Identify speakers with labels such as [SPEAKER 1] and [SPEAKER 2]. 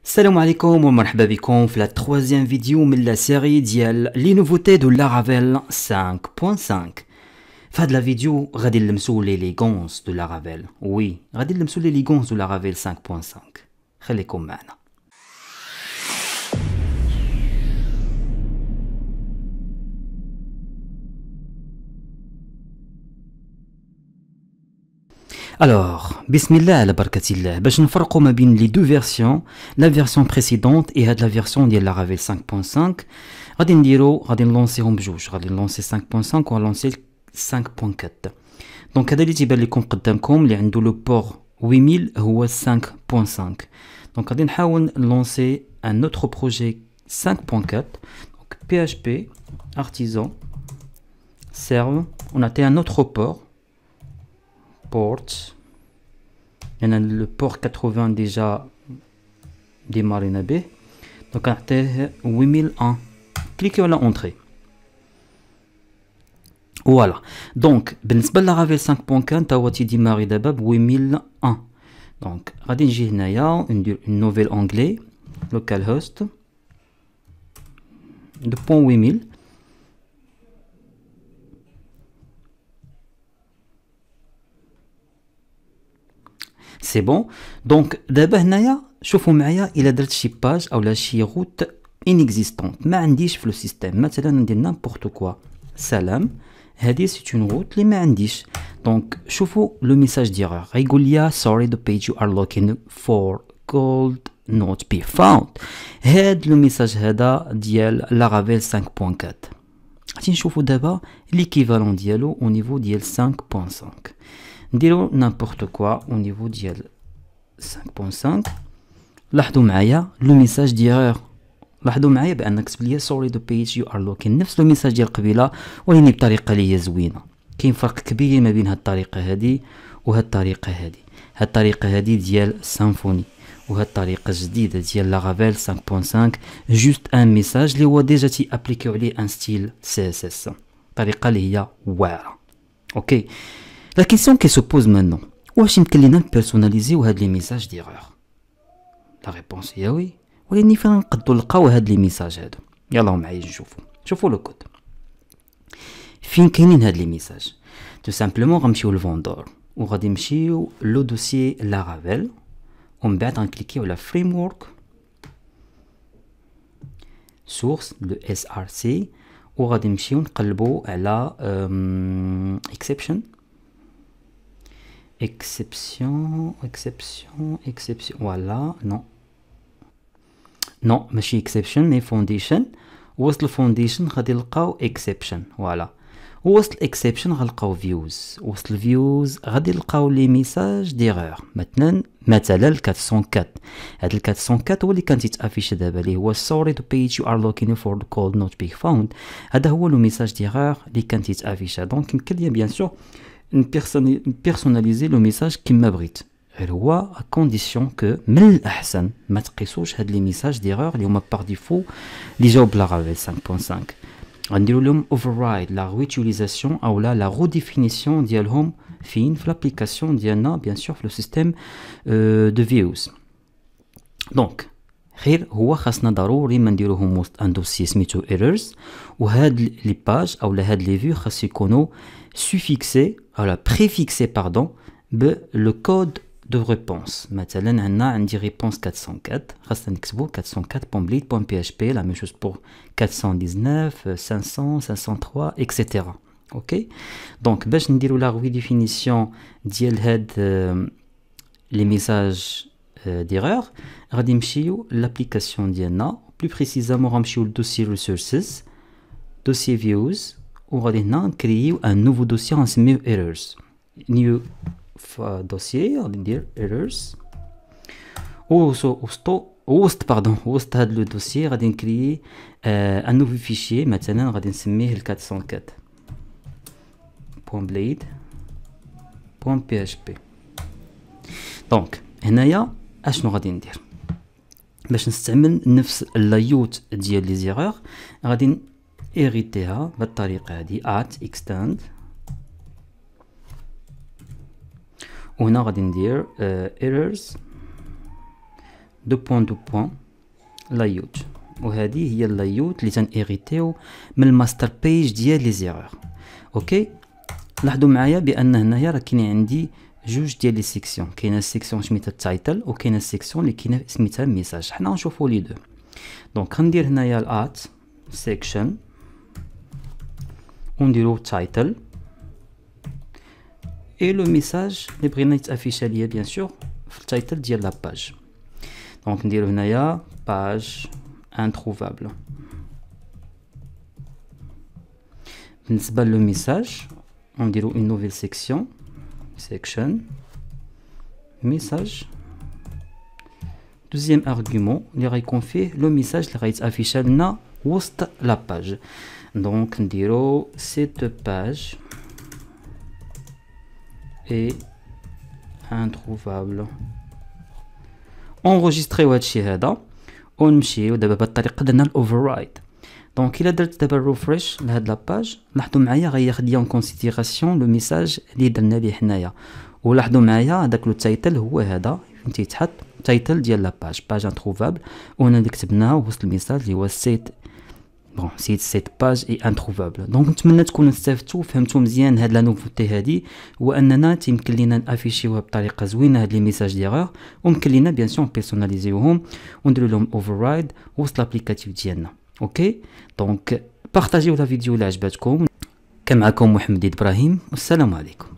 [SPEAKER 1] Salam alaikum wa marhaba bikoum في la troisième vidéo de la série ديال les nouveautés de Laravel 5.5. في la vidéo غادي نلمسو l'élégance de Laravel. Oui, غادي نلمسو l'élégance de Laravel 5.5. خليكم معنا. Alors, bismillah ala barakatillah, باش نفرقوا ما بين les deux versions, la version précédente et la version ديال Laravel 5.5. غادي نلونسيهم بجوج, غادي نلونسي 5.5 و نلونسي 5.4. دونك هذا اللي تيبان لكم قدامكم اللي عنده لو بور 8000 هو 5.5. دونك غادي نحاول نلونسي un autre projet 5.4. Donc PHP artisan serve, on a un autre port. Il y en a le port 80 déjà démarré nabé. Donc on a 8001. Cliquez sur l'entrée. Voilà. Donc, بالنسبة للارافيل 5.4 هو تيديماري دابا ب 8001. Donc غادي نجي هنايا ندير une nouvelle onglet localhost de point 8000. سي بون. دونك دابا هنايا شوفوا معايا الا درت شي باج اولا شي روت انيكزيستونت ما عنديش في لو سيستيم، مثلا ندير نامبورط كوا سلام، هذه سي اون روت اللي ما عنديش. دونك شوفوا لو ميساج ديغور غيقول لي sorry the page you are looking for could not be found. هاد لو ميساج هذا ديال لارافيل 5.4. غادي نشوفوا دابا ليكيفالون ديالو او نيفو ديال 5.5. نديرو n'importe quoi au niveau ديال 5.5. لاحظوا معايا لو ميساج ديغور، لاحظوا معايا بان كتب لي sorry the page you are looking، نفس لو ميساج ديال قبيله ولكن بطريقه اللي هي زوينه. كاين فرق كبير ما بين هاد الطريقه هادي وهاد الطريقه هادي. هاد الطريقه هادي ديال سيمفوني وهاد الطريقه الجديده ديال لارافيل 5.5 جوست ان ميساج اللي هو ديجا تي ابليكيو عليه ان ستيل سي اس اس، طريقه اللي هي واعره. اوكي، la question qui se pose maintenant, واش يمكن لينا نبيرسوناليزيو هاد لي ميساج ديغور؟ لا ريبونس هي وي، ولكن فين نقدروا نلقاو هاد لي ميساج هادو؟ يلاه معايا نشوفوا. شوفوا لو كود فين كاينين هاد لي ميساج. تو سامبلومون غنمشيو للفوندور وغادي نمشيو لو دوسيي لارافيل ومن بعد غنكليكيو على فريم ورك سورس لو اس ار سي وغادي نمشيو نقلبوا على اكسبشن exception, voilà, non, ماشي exception mais foundation. وسط الفونديشن غادي نلقاو exception، voilà. وسط الاكسبشن غنلقاو views، وسط الفيوز غادي نلقاو لي ميساج ديغور. مثلا 404. هاد 404 هو اللي كان تيتافيش دابا اللي هو sorry the page you are looking for the code not be found. هذا هو لو ميساج ديغور اللي كان تيتافيش. دونك يمكن ليا بيان سور نبيرسوناليزي لو ميساج كيما بغيت، غير هو ا كونديسيون كو من الاحسن ما تقيسوش هاد لي ميساج ديغور اللي هما باغ ديفو اللي جاو بلارافيل 5.5. غنديرو لهم اوفررايد لا ريوتيليزاسيون او لا ريديفينيسيون ديالهم فين في لابليكاسيون ديالنا بيان سور في لو سيستيم دو فيوز. دونك خير هو خاصنا ضروري ما نديروهم وسط ان دوسي سميتو ايرورز، وهاد لي باج او هاد لي فيو خاص يكونوا suffixé, voilà, préfixé pardon, le code de réponse. Maintenant, on a une réponse 404, reste un expo 404.bleed.php, la même chose pour 419, 500, 503, etc. Ok? Donc, باش نديرو la redéfinition ديال هاد les messages d'erreur, غادي نمشيو l'application ديالنا, plus précisément غنمشيو للdossier resources, dossier views, وغادي هنا نكرييو ان نوفو دوسيي غنسميوه ايرورز. نيو دوسيي غادي ندير ايرورز وسط هاد لو دوسيي غادي نكريي ان نوفو فيشي، مثلا غادي نسميه 404.blade.php. دونك هنايا اشنو غادي ندير باش نستعمل نفس اللايوت ديال لي زيرور؟ غادي إيريتيها بالطريقة هذه extend، وهنا غادي ندير errors دو بوان لايوت، وهذه هي اللايوت اللي تنهيريتيو من الماستر بيج ديال لي زيرور. اوكي، لاحظوا معايا بان هنايا راه كاين عندي جوج ديال لي سيكسيون، كاينه السيكسيون سميتها التايتل وكاينه السيكسيون اللي كاينه سميتها ميساج. حنا غنشوفوا لي دو. دونك غندير هنايا الات سيكشن ونديرو تايتل اي لو ميساج اللي بغينا يتافيشا ليا بيان سور في التايتل ديال لا باج. دونك نديرو هنايا باج انتروفابل. بالنسبه لو ميساج نديرو اون نوفيل سيكسيون section message. Deuxième argument اللي غيكون فيه لو ميساج اللي غيتافيشا لنا وسط لا باج. دونك نديرو cette page est introuvable. انغوجيستريو هادشي هذا ونمشيو دابا بهاد الطريقه درنا الاوفررايد. دونك الا درت دابا الريفريش لهاد لاباج لاحظوا معايا غياخد ليا اون كونسيديراسيون لو ميساج اللي درنا ليه حنايا، ولاحظوا معايا هذاك لو تايتل هو هذا فين تيتحط تايتل ديال لاباج باج انتروفابل، وهنا اللي كتبناه وسط الميساج اللي هو سيت بون سيت باج اي انتروفابل. دونك نتمنى تكونوا استفدتوا وفهمتوا مزيان هاد لا نوفوتي هادي، واننا تيمكن لينا نافيشيوها بطريقه زوينه هاد لي ميساج ديغور، وممكن لينا بيان سور بيرسوناليزيوهم ونديروا لهم اوفررايد وسط لابليكاتيف ديالنا. اوكي، دونك بارطاجيو لا فيديو اللي عجبتكم. كان معكم محمد ابراهيم والسلام عليكم.